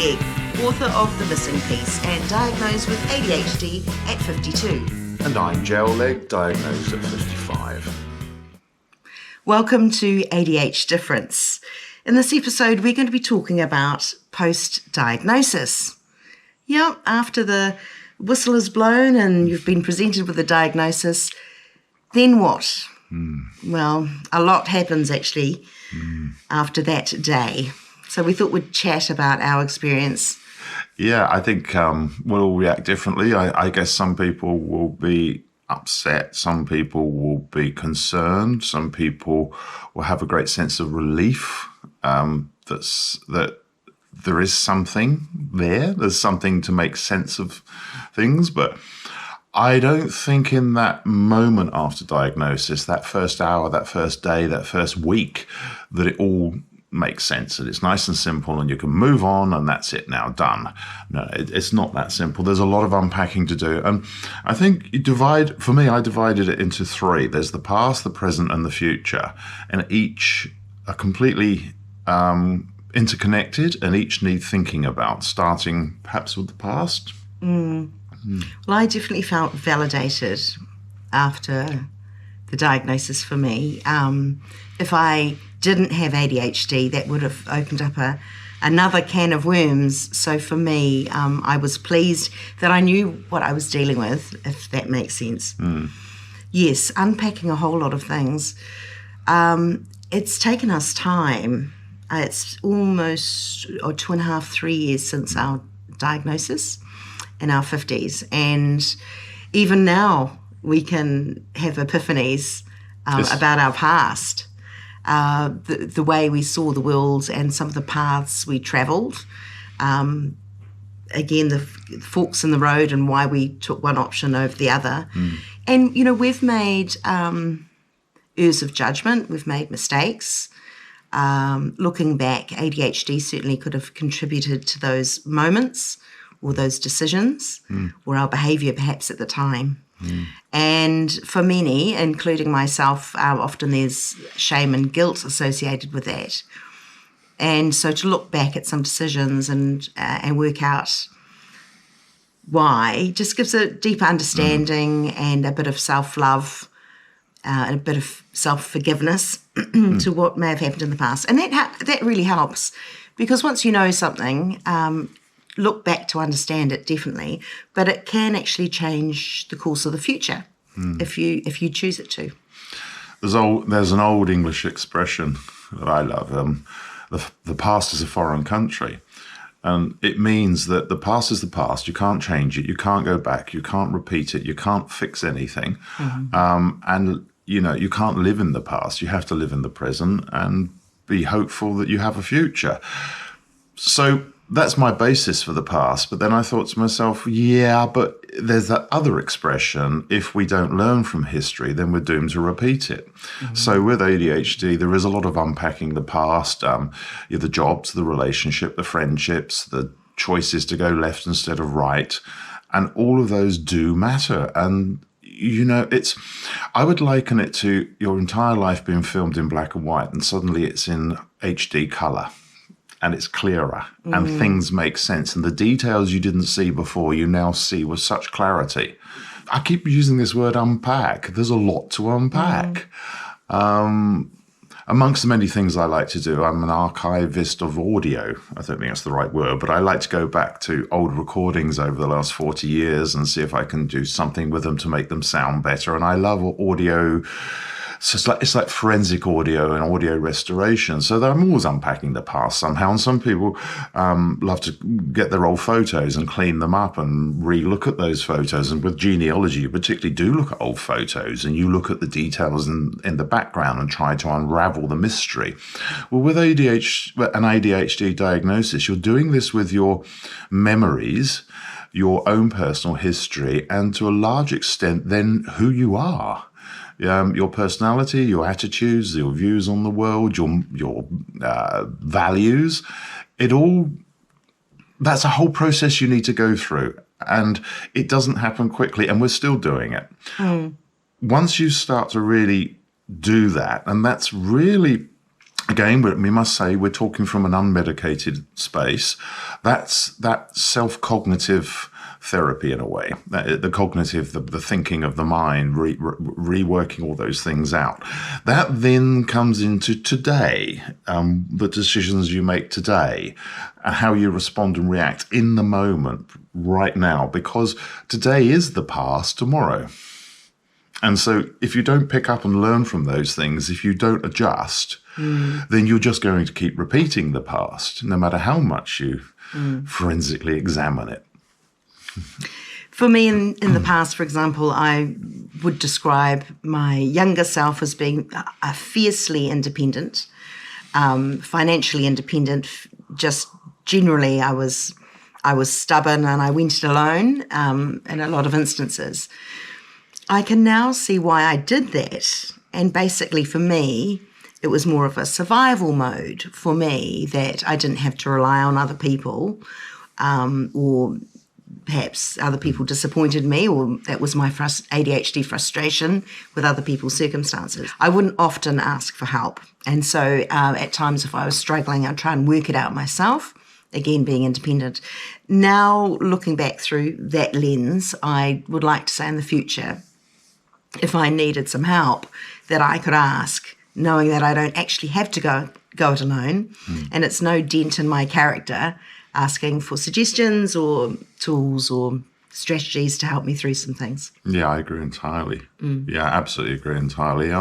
Egg, author of The Missing Piece and diagnosed with ADHD at 52. And I'm Gel Leg, diagnosed at 55. Welcome to ADH Difference. In this episode, we're going to be talking about post-diagnosis. Yep, after the whistle is blown and you've been presented with a diagnosis, then what? Well, a lot happens actually after that day. So we thought we'd chat about our experience. Yeah, I think we'll all react differently. I guess some people will be upset, some people will be concerned, some people will have a great sense of relief that there is something there. There's something to make sense of things, but I don't think in that moment after diagnosis, that first hour, that first day, that first week, that it all makes sense and it's nice and simple and you can move on and that's it now, done. No, it's not that simple. There's a lot of unpacking to do. And I think I divided it into three. There's the past, the present and the future. And each are completely interconnected and each need thinking about, starting perhaps with the past. Well, I definitely felt validated after the diagnosis for me. If I didn't have ADHD, that would have opened up another can of worms. So for me, I was pleased that I knew what I was dealing with, if that makes sense. Yes, unpacking a whole lot of things. It's taken us time. It's almost 2.5, 3 years since our diagnosis in our 50s. And even now, we can have epiphanies about our past. The way we saw the world and some of the paths we travelled. Again, the forks in the road and why we took one option over the other. And, you know, we've made errors of judgment. We've made mistakes. Looking back, ADHD certainly could have contributed to those moments or those decisions or our behaviour perhaps at the time. And for many, including myself, often there's shame and guilt associated with that. And so to look back at some decisions and work out why just gives a deeper understanding and a bit of self-love and a bit of self-forgiveness to what may have happened in the past. And that really helps, because once you know something, look back to understand it definitely, but it can actually change the course of the future if you choose it to. There's an old English expression that I love. The past is a foreign country. And it means that the past is the past. You can't change it. You can't go back. You can't repeat it. You can't fix anything. And, you know, you can't live in the past. You have to live in the present and be hopeful that you have a future. So that's my basis for the past. But then I thought to myself, yeah, but there's that other expression, if we don't learn from history, then we're doomed to repeat it. So with ADHD, there is a lot of unpacking the past, the jobs, the relationship, the friendships, the choices to go left instead of right. And all of those do matter. And, you know, I would liken it to your entire life being filmed in black and white and suddenly it's in HD color. And it's clearer and things make sense. And the details you didn't see before, you now see with such clarity. I keep using this word unpack. There's a lot to unpack. Amongst the many things I like to do, I'm an archivist of audio. I don't think that's the right word, but I like to go back to old recordings over the last 40 years and see if I can do something with them to make them sound better. And I love audio. So it's like forensic audio and audio restoration. So that I'm always unpacking the past somehow. And some people love to get their old photos and clean them up and re-look at those photos. And with genealogy, you particularly do look at old photos and you look at the details in the background and try to unravel the mystery. Well, with an ADHD diagnosis, you're doing this with your memories, your own personal history, and to a large extent, then who you are. Your personality, your attitudes, your views on the world, your values, that's a whole process you need to go through. And it doesn't happen quickly, and we're still doing it. Once you start to really do that, and that's really Again, we must say we're talking from an unmedicated space. That's that self-cognitive therapy in a way, the cognitive, the thinking of the mind, reworking all those things out. That then comes into today, the decisions you make today, how you respond and react in the moment right now, because today is the past tomorrow. And so if you don't pick up and learn from those things, if you don't adjust, then you're just going to keep repeating the past, no matter how much you forensically examine it. For me, in the past, for example, I would describe my younger self as being a fiercely independent, financially independent. Just generally, I was stubborn and I went it alone in a lot of instances. I can now see why I did that. And basically for me, it was more of a survival mode for me, that I didn't have to rely on other people, or perhaps other people disappointed me, or that was my ADHD frustration with other people's circumstances. I wouldn't often ask for help. And so at times if I was struggling, I'd try and work it out myself, again, being independent. Now, looking back through that lens, I would like to say in the future, if I needed some help, that I could ask, knowing that I don't actually have to go it alone, and it's no dent in my character, asking for suggestions or tools or strategies to help me through some things. Yeah, I agree entirely. Yeah, absolutely agree entirely.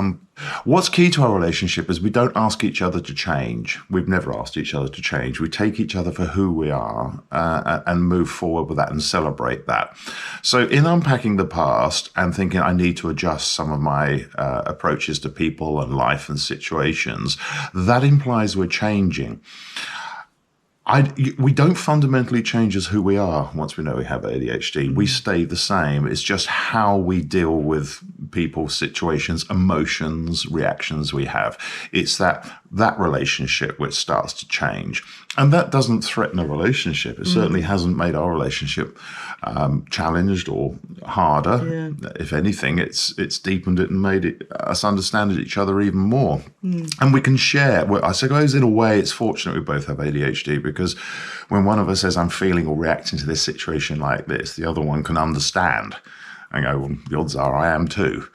What's key to our relationship is we don't ask each other to change. We've never asked each other to change. We take each other for who we are and move forward with that and celebrate that. So in unpacking the past and thinking I need to adjust some of my approaches to people and life and situations, that implies we're changing. We don't fundamentally change as who we are once we know we have ADHD. We stay the same. It's just how we deal with people, situations, emotions, reactions we have. It's that relationship which starts to change. And that doesn't threaten a relationship. It certainly hasn't made our relationship challenged or harder. Yeah. If anything, it's deepened it and made us understand each other even more. And we can share. Well, I suppose in a way it's fortunate we both have ADHD, because when one of us says, I'm feeling or reacting to this situation like this, the other one can understand and go, well, the odds are I am too.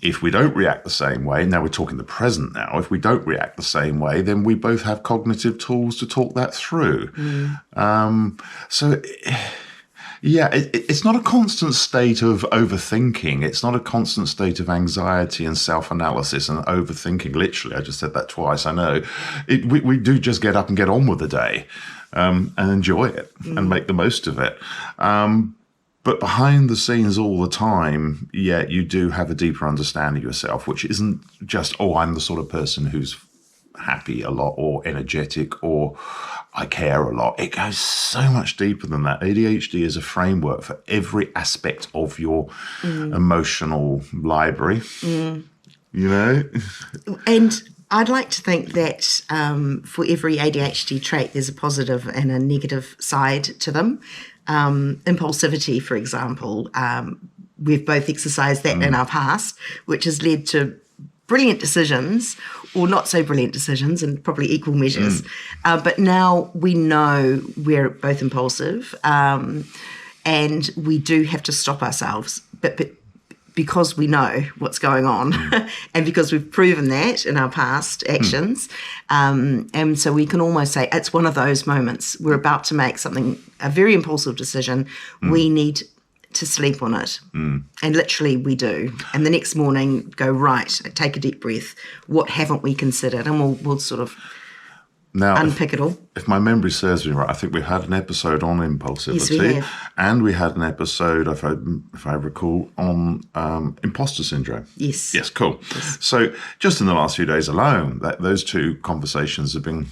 If we don't react the same way, now we're talking the present now, if we don't react the same way, then we both have cognitive tools to talk that through. So, yeah, it's not a constant state of overthinking. It's not a constant state of anxiety and self-analysis and overthinking. Literally, I just said that twice, I know. We do just get up and get on with the day and enjoy it and make the most of it. But behind the scenes all the time, yeah, you do have a deeper understanding of yourself, which isn't just, oh, I'm the sort of person who's happy a lot or energetic or I care a lot. It goes so much deeper than that. ADHD is a framework for every aspect of your emotional library, you know? And I'd like to think that for every ADHD trait, there's a positive and a negative side to them. Impulsivity, for example, we've both exercised that in our past, which has led to brilliant decisions or not so brilliant decisions in probably equal measures. But now we know we're both impulsive and we do have to stop ourselves. But because we know what's going on and because we've proven that in our past actions. And so we can almost say it's one of those moments. We're about to make a very impulsive decision. We need to sleep on it. And literally we do. And the next morning go, right, take a deep breath. What haven't we considered? And we'll sort of unpick it all. If my memory serves me right, I think we had an episode on impulsivity. Yes, we have. And we had an episode, if I recall, on imposter syndrome. Yes. Yes, cool. Yes. So just in the last few days alone, those two conversations have been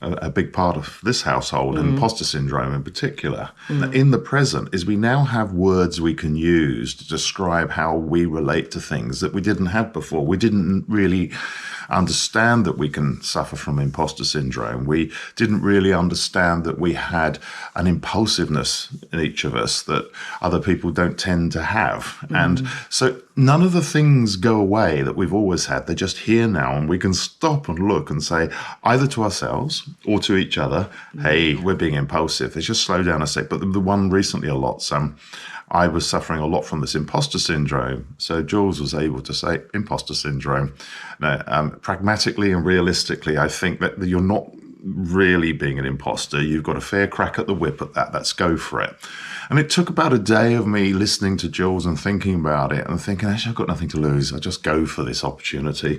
a big part of this household, and imposter syndrome in particular. In the present is we now have words we can use to describe how we relate to things that we didn't have before. We didn't really understand that we can suffer from imposter syndrome. We didn't really understand that we had an impulsiveness in each of us that other people don't tend to have. And so none of the things go away that we've always had. They're just here now, and we can stop and look and say, either to ourselves or to each other, hey, we're being impulsive. Let's just slow down a sec. But the one recently a lot, I was suffering a lot from this imposter syndrome. So Jules was able to say, imposter syndrome. Now, pragmatically and realistically, I think that you're not really being an imposter. You've got a fair crack at the whip at that. Let's go for it. And it took about a day of me listening to Jules and thinking about it and thinking, actually, I've got nothing to lose. I'll just go for this opportunity.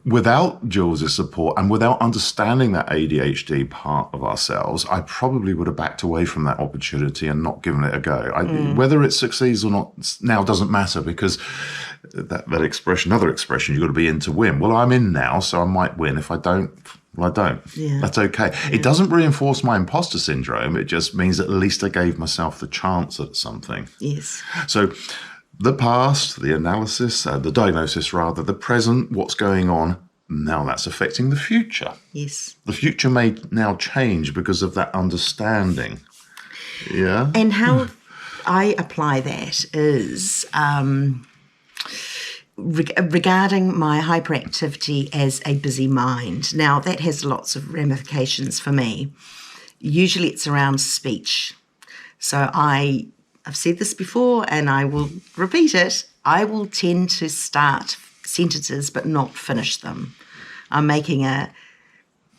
Without Jules's support and without understanding that ADHD part of ourselves, I probably would have backed away from that opportunity and not given it a go. Whether it succeeds or not now doesn't matter, because that expression, another expression, you've got to be in to win. Well, I'm in now, so I might win. If I don't, well, I don't. Yeah. That's okay. Yeah. It doesn't reinforce my imposter syndrome. It just means that at least I gave myself the chance at something. Yes. So the past, the analysis, the diagnosis rather, the present, what's going on, now that's affecting the future. Yes. The future may now change because of that understanding. Yeah. And how I apply that is regarding my hyperactivity as a busy mind. Now, that has lots of ramifications for me. Usually it's around speech. So I've said this before and I will repeat it. I will tend to start sentences but not finish them. I'm making a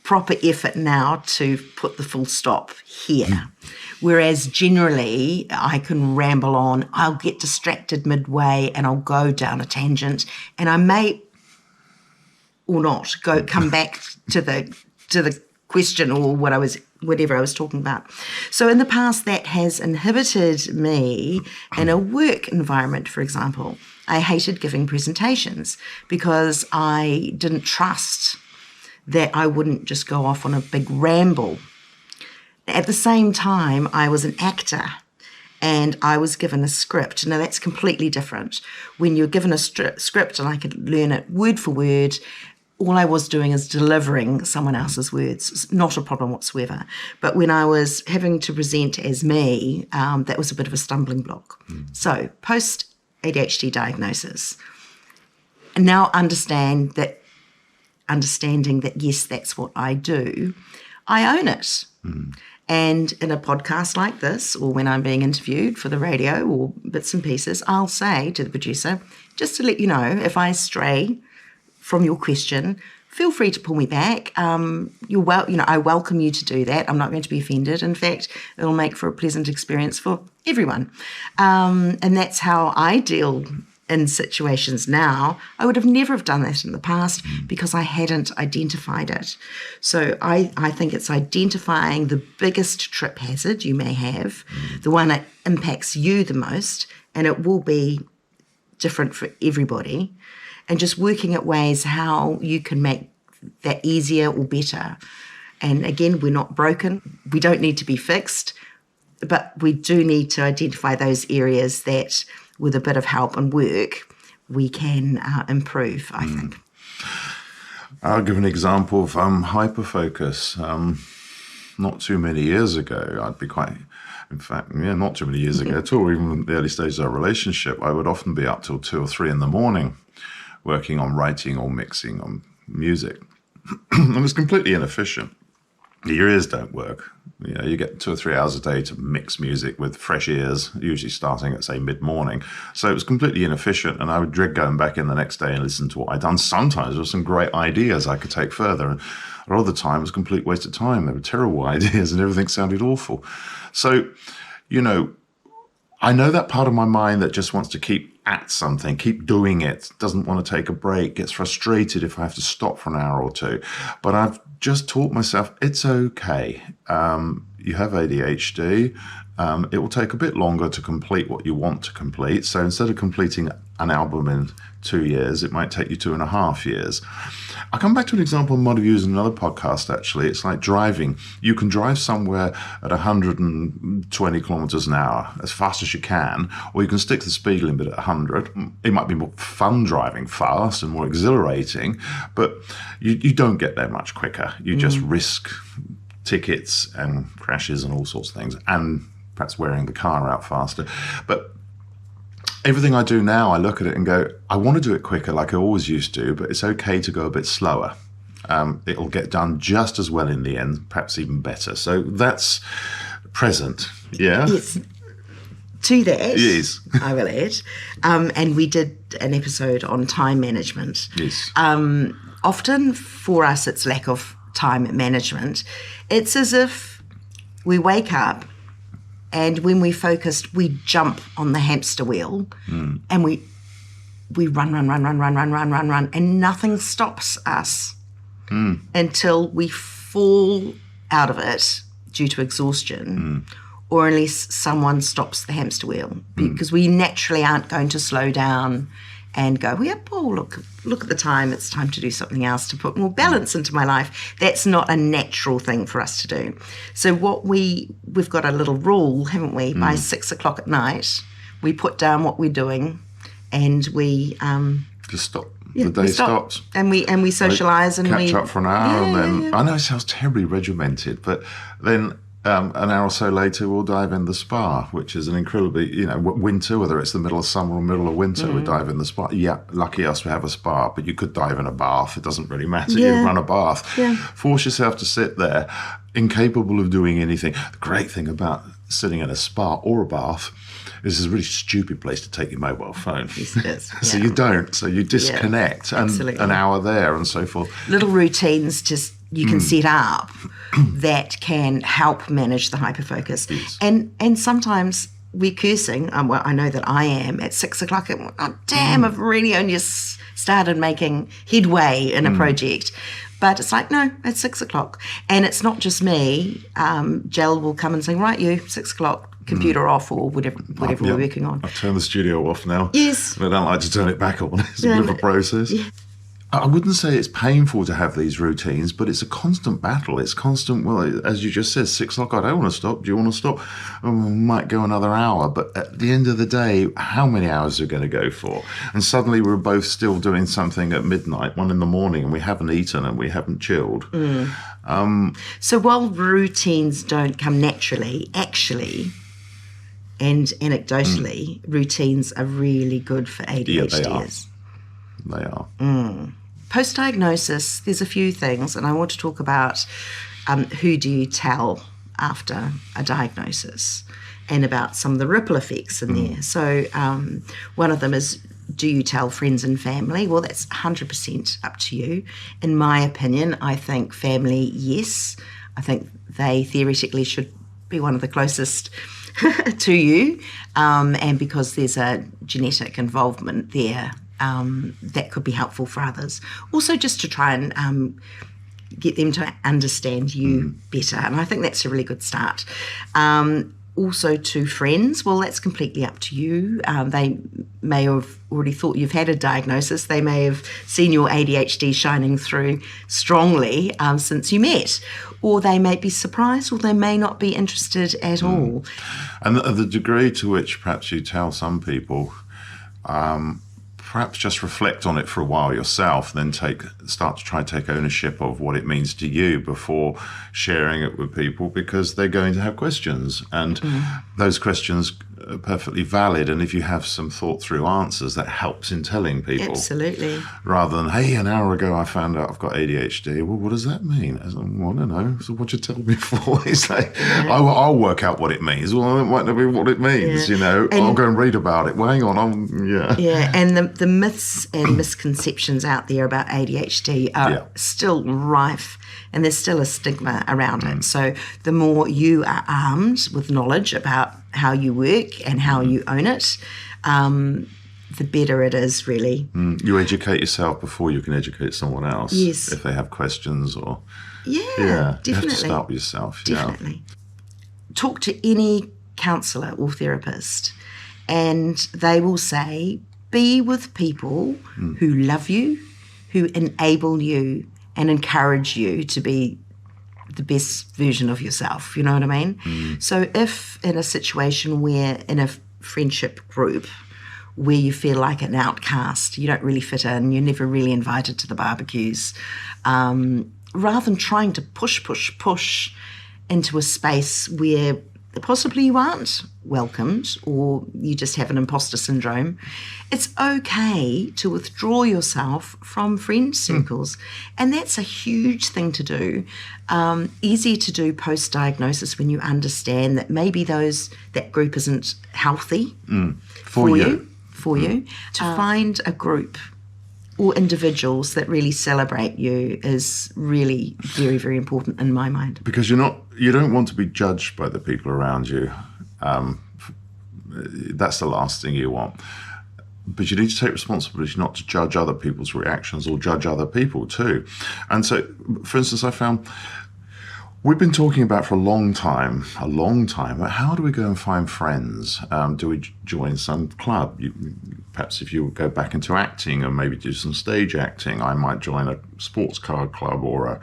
proper effort now to put the full stop here. Whereas generally I can ramble on, I'll get distracted midway and I'll go down a tangent, and I may or not come back to the question or whatever I was talking about. So in the past that has inhibited me in a work environment, for example. I hated giving presentations because I didn't trust that I wouldn't just go off on a big ramble. At the same time, I was an actor and I was given a script. Now, that's completely different. When you're given a script and I could learn it word for word, all I was doing is delivering someone else's words. It's not a problem whatsoever. But when I was having to present as me, that was a bit of a stumbling block. So, post-ADHD diagnosis, now understanding that, yes, that's what I do, I own it. And in a podcast like this, or when I'm being interviewed for the radio or bits and pieces, I'll say to the producer, just to let you know, if I stray from your question, feel free to pull me back. I welcome you to do that. I'm not going to be offended. In fact, it'll make for a pleasant experience for everyone. And that's how I deal in situations now. I would have never have done that in the past because I hadn't identified it. So I think it's identifying the biggest trip hazard you may have, the one that impacts you the most, and it will be different for everybody, and just working at ways how you can make that easier or better. And again, we're not broken. We don't need to be fixed, but we do need to identify those areas that with a bit of help and work, we can improve, I think. I'll give an example of hyperfocus. Not too many years ago, not too many years ago at all, even in the early stages of our relationship, I would often be up till 2 or 3 in the morning working on writing or mixing on music. It was completely inefficient. Your ears don't work. You get 2 or 3 hours a day to mix music with fresh ears, usually starting at, say, mid-morning. So it was completely inefficient, and I would dread going back in the next day and listen to what I'd done. Sometimes there were some great ideas I could take further, and a lot of the time it was a complete waste of time. They were terrible ideas, and everything sounded awful. So, I know that part of my mind that just wants to keep at something, keep doing it, doesn't want to take a break, gets frustrated if I have to stop for an hour or two. But I've just taught myself it's okay. you have ADHD. It will take a bit longer to complete what you want to complete. So instead of completing an album in 2 years, it might take you 2.5 years. I'll come back to an example I might have used in another podcast, actually. It's like driving. You can drive somewhere at 120 kilometers an hour as fast as you can, or you can stick the speed limit at 100. It might be more fun driving fast and more exhilarating, but you don't get there much quicker. You just risk tickets and crashes and all sorts of things, and perhaps wearing the car out faster. But everything I do now, I look at it and go, I want to do it quicker like I always used to, but it's okay to go a bit slower. It'll get done just as well in the end, perhaps even better. So that's present, yeah? Yes. To that, Yes. I will add, and we did an episode on time management. Yes. Often for us, it's lack of time management. It's as if we wake up, and when we're focused, we jump on the hamster wheel and we run, and nothing stops us until we fall out of it due to exhaustion, or unless someone stops the hamster wheel, because we naturally aren't going to slow down and go, yep, oh, look at the time, it's time to do something else, to put more balance into my life. That's not a natural thing for us to do. So we've got a little rule, haven't we? By 6 o'clock at night, we put down what we're doing, and we Just stop. yeah, The day we stop. stops. and we socialise, and Catch we up for an hour, and then yeah. I know it sounds terribly regimented, but then an hour or so later we'll dive in the spa, which is an incredibly, winter, whether it's the middle of summer or middle of winter, we dive in the spa. Yeah, lucky us, we have a spa, but you could dive in a bath. It doesn't really matter. Yeah. You run a bath. Yeah. Force yourself to sit there, incapable of doing anything. The great thing about sitting in a spa or a bath is it's a really stupid place to take your mobile phone. Yes, it is. So Yeah. you don't. So you disconnect, and absolutely. an hour there and so forth. Little routines you can set up that can help manage the hyperfocus. Yes. And sometimes we're cursing. Well, I know that I am at 6 o'clock. Oh, damn, I've really only just started making headway in a project. But it's like, no, it's 6 o'clock. And it's not just me. Jel will come and say, right, you, 6 o'clock, computer off, or whatever Yep. we're working on. I've turned the studio off now. Yes. I don't like to turn it back on. It's a bit of a process. Yeah. I wouldn't say it's painful to have these routines, but it's a constant battle. It's constant, well, as you just said, 6 o'clock, I don't want to stop. Do you want to stop? Might go another hour. But at the end of the day, how many hours are we going to go for? And suddenly we're both still doing something at midnight, 1 a.m, and we haven't eaten and we haven't chilled. So while routines don't come naturally, actually, and anecdotally, routines are really good for ADHDers. They are. Post-diagnosis, there's a few things, and I want to talk about who do you tell after a diagnosis, and about some of the ripple effects in there. So one of them is, do you tell friends and family? Well, that's 100% up to you. In my opinion, I think family, yes. I think they theoretically should be one of the closest to you, and because there's a genetic involvement there, that could be helpful for others. Also, just to try and get them to understand you better. And I think that's a really good start. Also to friends, well, that's completely up to you. They may have already thought you've had a diagnosis. They may have seen your ADHD shining through strongly since you met. Or they may be surprised, or they may not be interested at all. And the degree to which perhaps you tell some people, perhaps just reflect on it for a while yourself, then start to try and take ownership of what it means to you before sharing it with people, because they're going to have questions, and those questions are perfectly valid. And if you have some thought through answers, that helps in telling people. Absolutely. Rather than, hey, an hour ago I found out I've got ADHD. Well, what does that mean? I said, well, I don't know. So what you tell me for? It's like, I'll work out what it means. Well, it might not be what it means, And I'll go and read about it. Well, hang on, Yeah, and the myths and misconceptions out there about ADHD are still rife, and there's still a stigma around it. So the more you are armed with knowledge about how you work and how you own it, the better it is, really. You educate yourself before you can educate someone else. Yes. If they have questions or... Yeah, You have definitely. to start with yourself. Definitely. talk to any counsellor or therapist, and they will say, be with people who love you, who enable you and encourage you to be the best version of yourself. You know what I mean? So if in a situation where in a friendship group where you feel like an outcast, you don't really fit in, you're never really invited to the barbecues, rather than trying to push into a space where possibly you aren't welcomed or you just have an imposter syndrome, it's okay to withdraw yourself from friend circles. And that's a huge thing to do. Easy to do post-diagnosis when you understand that maybe that group isn't healthy for you. To find a group or individuals that really celebrate you is really very, very important in my mind. Because you don't want to be judged by the people around you. That's the last thing you want. But you need to take responsibility not to judge other people's reactions or judge other people too. And so, for instance, I found we've been talking about for a long time, about how do we go and find friends? Do we join some club? Perhaps if you go back into acting and maybe do some stage acting, I might join a sports card club or a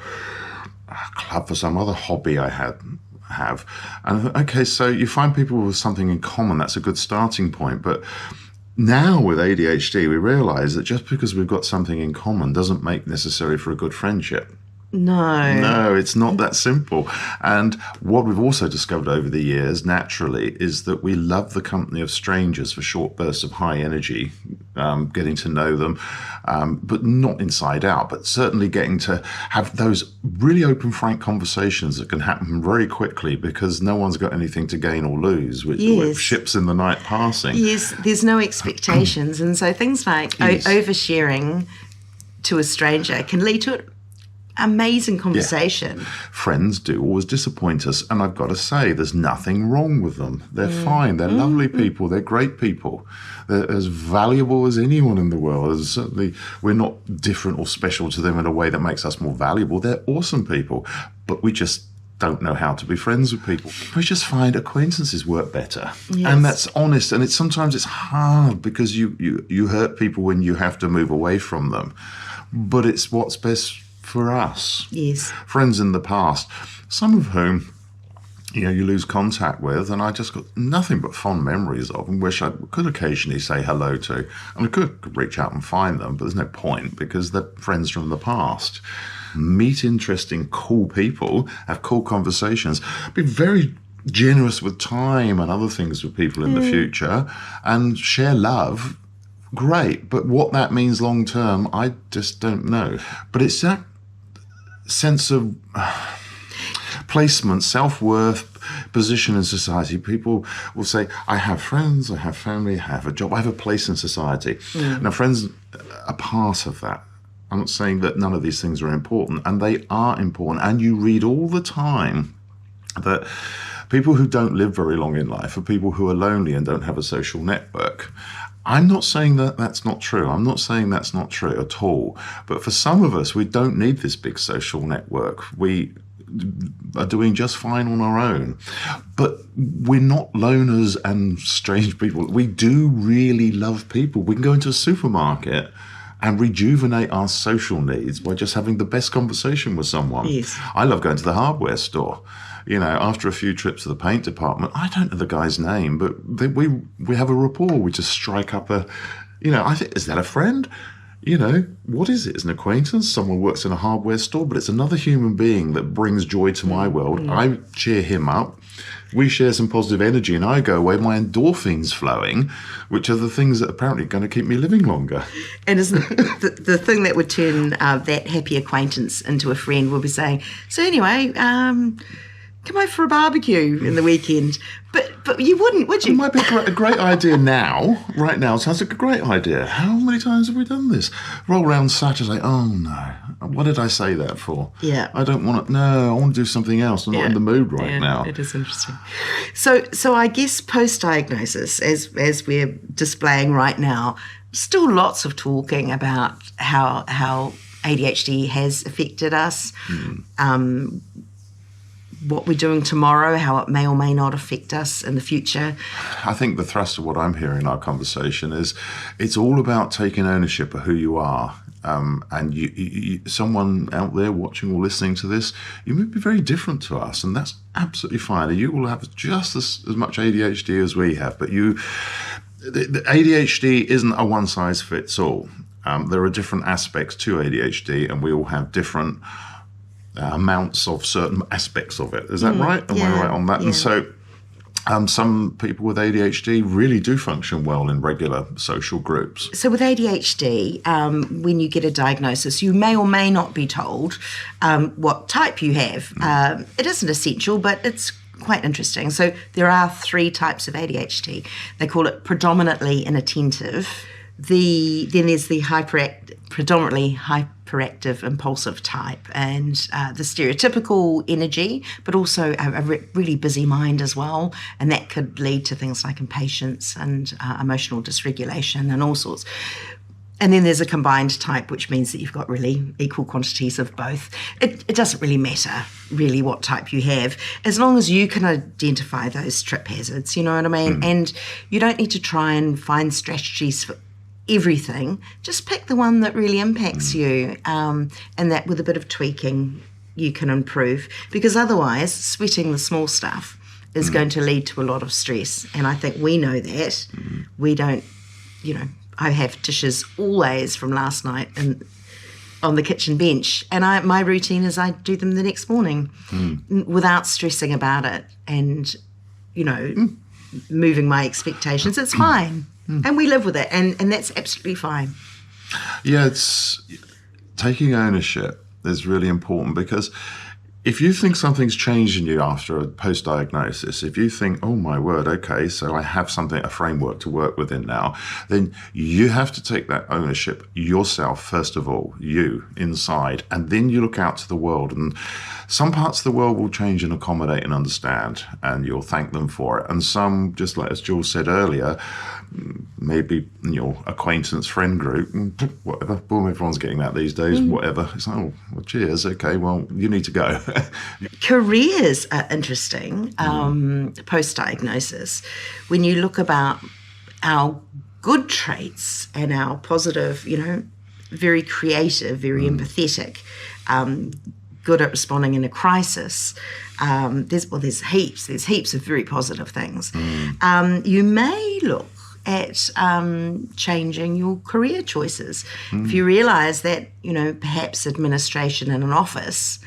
club for some other hobby I have. And okay, so you find people with something in common. That's a good starting point. But now with ADHD, we realize that just because we've got something in common doesn't make necessary for a good friendship. No, it's not that simple. And what we've also discovered over the years, naturally, is that we love the company of strangers for short bursts of high energy, getting to know them, but not inside out, but certainly getting to have those really open, frank conversations that can happen very quickly because no one's got anything to gain or lose with ships in the night passing. Yes, there's no expectations. And so things like oversharing to a stranger can lead to it. Amazing conversation. Yeah. Friends do always disappoint us, and I've got to say, there's nothing wrong with them. They're fine. They're lovely people. They're great people. They're as valuable as anyone in the world. And certainly, we're not different or special to them in a way that makes us more valuable. They're awesome people, but we just don't know how to be friends with people. We just find acquaintances work better. Yes. And that's honest. And sometimes it's hard because you hurt people when you have to move away from them. But it's what's best for us. Yes. Friends in the past, some of whom you lose contact with, and I just got nothing but fond memories of and wish I could occasionally say hello to. And I could reach out and find them, but there's no point because they're friends from the past. Meet interesting, cool people, have cool conversations, be very generous with time and other things with people in the future, and share love. Great, but what that means long term, I just don't know. But it's that sense of placement, self-worth, position in society. People will say, I have friends, I have family, I have a job, I have a place in society. Now, friends are part of that. I'm not saying that none of these things are important, and they are important. And you read all the time that people who don't live very long in life are people who are lonely and don't have a social network. I'm not saying that that's not true. I'm not saying that's not true at all. But for some of us, we don't need this big social network. We are doing just fine on our own. But we're not loners and strange people. We do really love people. We can go into a supermarket and rejuvenate our social needs by just having the best conversation with someone. Yes. I love going to the hardware store. After a few trips to the paint department, I don't know the guy's name, but we have a rapport. We just strike up I think, is that a friend? What is it? It's an acquaintance. Someone works in a hardware store, but it's another human being that brings joy to my world. I cheer him up. We share some positive energy, and I go away, my endorphins flowing, which are the things that are apparently going to keep me living longer. And isn't the thing that would turn that happy acquaintance into a friend would be saying, so anyway, come over for a barbecue in the weekend. But you wouldn't, would you? It might be a great idea now. Right now, sounds like a great idea. How many times have we done this? Roll around Saturday. Oh, no. What did I say that for? Yeah. I don't want to. No, I want to do something else. I'm not in the mood right now. It is interesting. So I guess post-diagnosis, as we're displaying right now, still lots of talking about how ADHD has affected us. what we're doing tomorrow, how it may or may not affect us in the future. I think the thrust of what I'm hearing in our conversation is it's all about taking ownership of who you are. And someone out there watching or listening to this, you may be very different to us, and that's absolutely fine. And you will have just as much ADHD as we have, but the ADHD isn't a one-size-fits-all. There are different aspects to ADHD, and we all have different amounts of certain aspects of it. Is that right? Am I right on that? Yeah. And so some people with ADHD really do function well in regular social groups. So with ADHD, when you get a diagnosis, you may or may not be told what type you have. It isn't essential, but it's quite interesting. So there are 3 types of ADHD. They call it predominantly inattentive. Then there's the predominantly hyperactive impulsive type, and the stereotypical energy, but also a really busy mind as well, and that could lead to things like impatience and emotional dysregulation and all sorts. And then there's a combined type, which means that you've got really equal quantities of both. It doesn't really matter really what type you have, as long as you can identify those trip hazards, you know what I mean? And you don't need to try and find strategies for everything. Just pick the one that really impacts you, and that with a bit of tweaking you can improve, because otherwise sweating the small stuff is going to lead to a lot of stress, and I think we know that. We don't, I have dishes always from last night and on the kitchen bench, and my routine is I do them the next morning without stressing about it and moving my expectations. It's fine. And we live with it, and that's absolutely fine. Yeah, it's taking ownership is really important, because if you think something's changed in you after a post-diagnosis, if you think, oh my word, okay, so I have a framework to work within now, then you have to take that ownership yourself, first of all, you inside, and then you look out to the world. And some parts of the world will change and accommodate and understand, and you'll thank them for it. And some, just like as Jules said earlier, maybe your acquaintance friend group, whatever, boom, everyone's getting that these days, whatever. It's like, oh, well, cheers, okay, well, you need to go. Careers are interesting post-diagnosis. When you look about our good traits and our positive, very creative, very empathetic, good at responding in a crisis, there's heaps of very positive things. You may look at changing your career choices. If you realise that, perhaps administration in an office,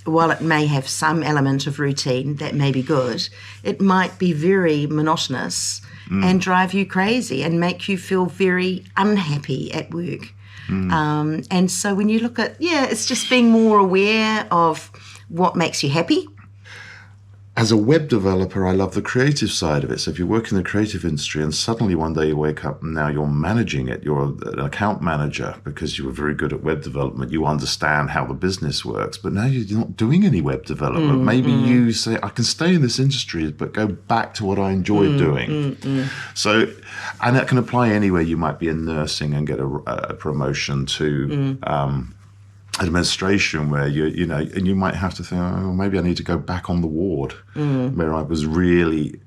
while it may have some element of routine that may be good, it might be very monotonous and drive you crazy and make you feel very unhappy at work. And so when you look at, it's just being more aware of what makes you happy. As a web developer, I love the creative side of it. So if you work in the creative industry and suddenly one day you wake up and now you're managing it, you're an account manager because you were very good at web development, you understand how the business works, but now you're not doing any web development. Maybe you say, I can stay in this industry, but go back to what I enjoy doing. So, and that can apply anywhere. You might be in nursing and get a promotion to administration, where and you might have to think, oh, maybe I need to go back on the ward where I was really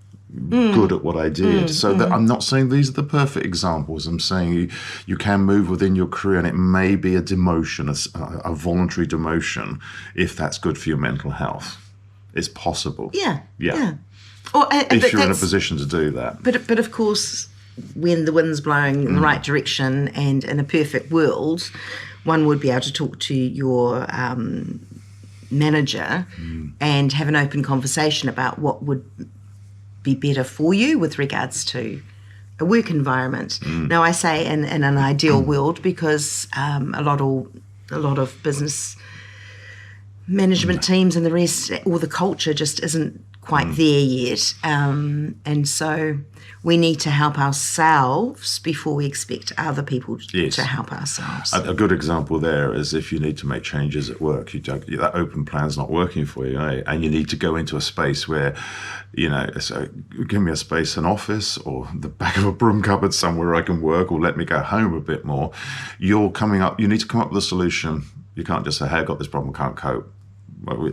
good at what I did. That I'm not saying these are the perfect examples. I'm saying you can move within your career, and it may be a demotion, a voluntary demotion, if that's good for your mental health. It's possible. Yeah. If you're in a position to do that. But of course, when the wind's blowing in the right direction, and in a perfect world, one would be able to talk to your manager and have an open conversation about what would be better for you with regards to a work environment. Now, I say in an ideal world, because a lot of business management teams and the rest, or the culture just isn't quite there yet. And so we need to help ourselves before we expect other people to help ourselves. A good example there is if you need to make changes at work, that open plan's not working for you, and you need to go into a space where, so give me a space, an office, or the back of a broom cupboard somewhere I can work, or let me go home a bit more. You need to come up with a solution. You can't just say, hey, I've got this problem, I can't cope.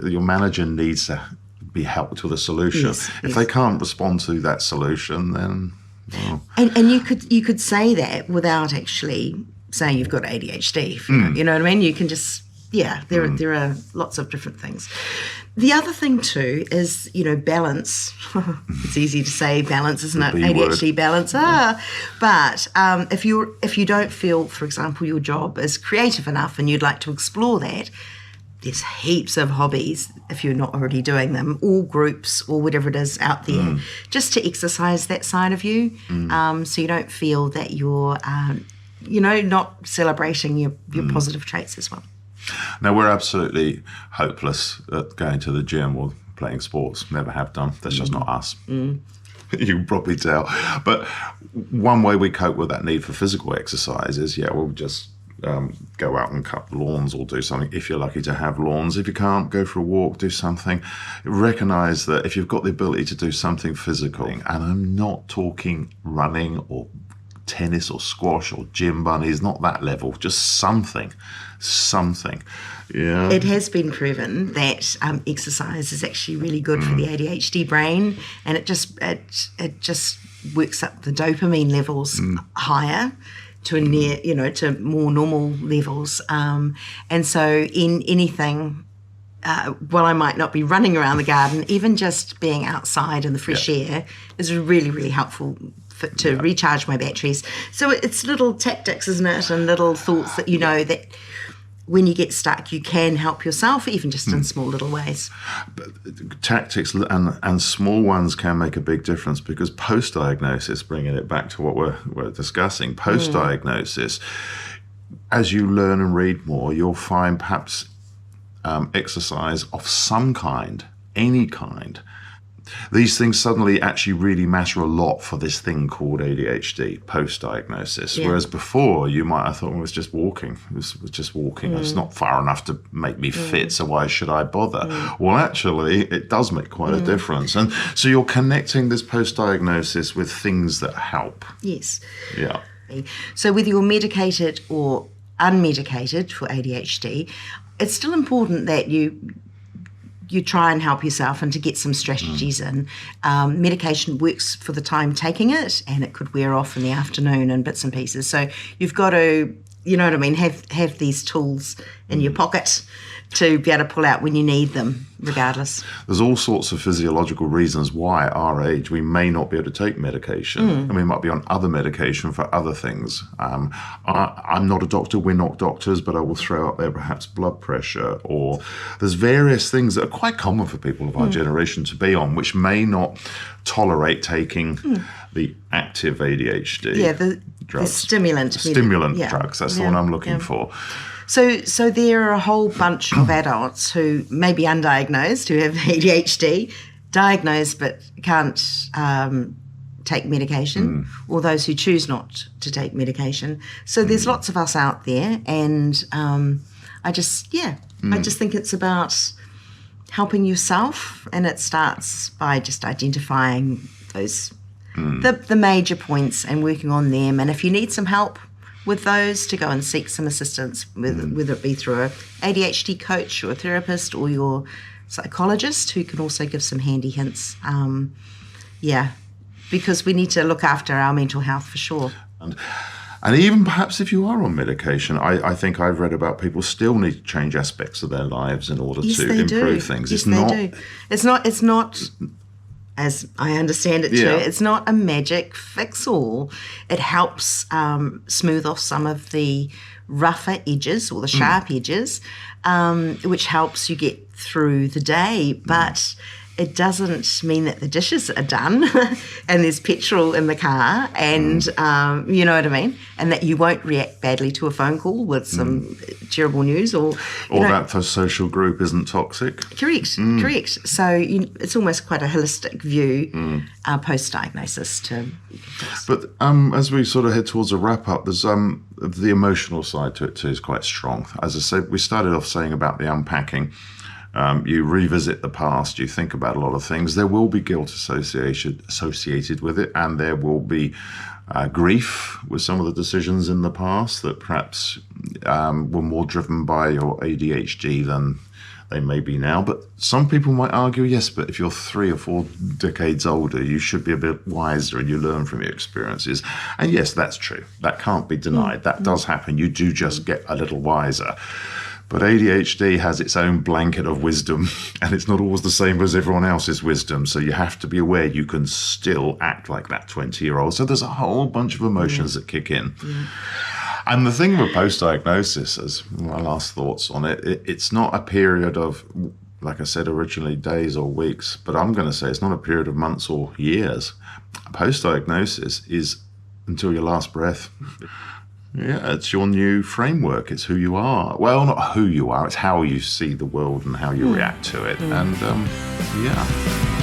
your manager needs to be helped with a solution. Yes, if they can't respond to that solution, then well, and you could say that without actually saying you've got ADHD. If you know what I mean? You can just there are lots of different things. The other thing too is balance. It's easy to say balance, isn't it? ADHD balance. But if you don't feel, for example, your job is creative enough and you'd like to explore that, there's heaps of hobbies, if you're not already doing them, or groups or whatever it is out there, just to exercise that side of you, so you don't feel that you're, not celebrating your positive traits as well. Now, we're absolutely hopeless at going to the gym or playing sports. Never have done. That's just not us. You can probably tell. But one way we cope with that need for physical exercise is, we'll just go out and cut lawns or do something if you're lucky to have lawns. If you can't, go for a walk, do something. Recognise that if you've got the ability to do something physical, and I'm not talking running or tennis or squash or gym bunnies, not that level, just something. Yeah. It has been proven that exercise is actually really good for the ADHD brain, and it just works up the dopamine levels higher to to more normal levels. And so in anything, while I might not be running around the garden, even just being outside in the fresh air is really, really helpful to recharge my batteries. So it's little tactics, isn't it, and little thoughts that that when you get stuck, you can help yourself, even just in small little ways. Tactics and small ones can make a big difference, because post-diagnosis, bringing it back to what we're discussing, post-diagnosis, as you learn and read more, you'll find perhaps exercise of some kind, any kind. These things suddenly actually really matter a lot for this thing called ADHD post-diagnosis. Whereas before, you might have thought, well, it's just walking. It's just walking. It's not far enough to make me fit, so why should I bother? Well, actually, it does make quite a difference. And so you're connecting this post-diagnosis with things that help. Yes. Yeah. So whether you're medicated or unmedicated for ADHD, it's still important that you try and help yourself and to get some strategies in. Medication works for the time taking it, and it could wear off in the afternoon in bits and pieces. So you've got to, have these tools in your pocket to be able to pull out when you need them, regardless. There's all sorts of physiological reasons why at our age we may not be able to take medication, and we might be on other medication for other things. I'm not a doctor, we're not doctors, but I will throw out there perhaps blood pressure, or there's various things that are quite common for people of our generation to be on, which may not tolerate taking the active ADHD drugs. The stimulant drugs, that's the one I'm looking for. So there are a whole bunch of adults who may be undiagnosed, who have ADHD, diagnosed but can't take medication, or those who choose not to take medication. So there's lots of us out there, and I just think it's about helping yourself, and it starts by just identifying those the major points and working on them. And if you need some help with those, to go and seek some assistance, whether it be through a ADHD coach or a therapist or your psychologist, who can also give some handy hints. Because we need to look after our mental health for sure. And even perhaps if you are on medication, I think I've read about people still need to change aspects of their lives in order to improve things. Yes, they do. It's not, as I understand it too, it's not a magic fix-all. It helps smooth off some of the rougher edges or the sharp edges, which helps you get through the day. But it doesn't mean that the dishes are done and there's petrol in the car and, you know what I mean, and that you won't react badly to a phone call with some terrible news or that the social group isn't toxic. Correct. So it's almost quite a holistic view post-diagnosis. But as we sort of head towards a wrap-up, there's the emotional side to it too is quite strong. As I said, we started off saying about the unpacking. You revisit the past, you think about a lot of things. There will be guilt associated with it, and there will be grief with some of the decisions in the past that perhaps were more driven by your ADHD than they may be now. But some people might argue, yes, but if you're 3 or 4 decades older, you should be a bit wiser and you learn from your experiences. And yes, that's true. That can't be denied. That does happen. You do just get a little wiser. But ADHD has its own blanket of wisdom, and it's not always the same as everyone else's wisdom. So you have to be aware you can still act like that 20-year-old. So there's a whole bunch of emotions that kick in. And the thing with post-diagnosis, as my last thoughts on it, it's not a period of, like I said originally, days or weeks, but I'm going to say it's not a period of months or years. Post-diagnosis is until your last breath. Yeah, it's your new framework. It's who you are. Well, not who you are. It's how you see the world and how you react to it. And yeah.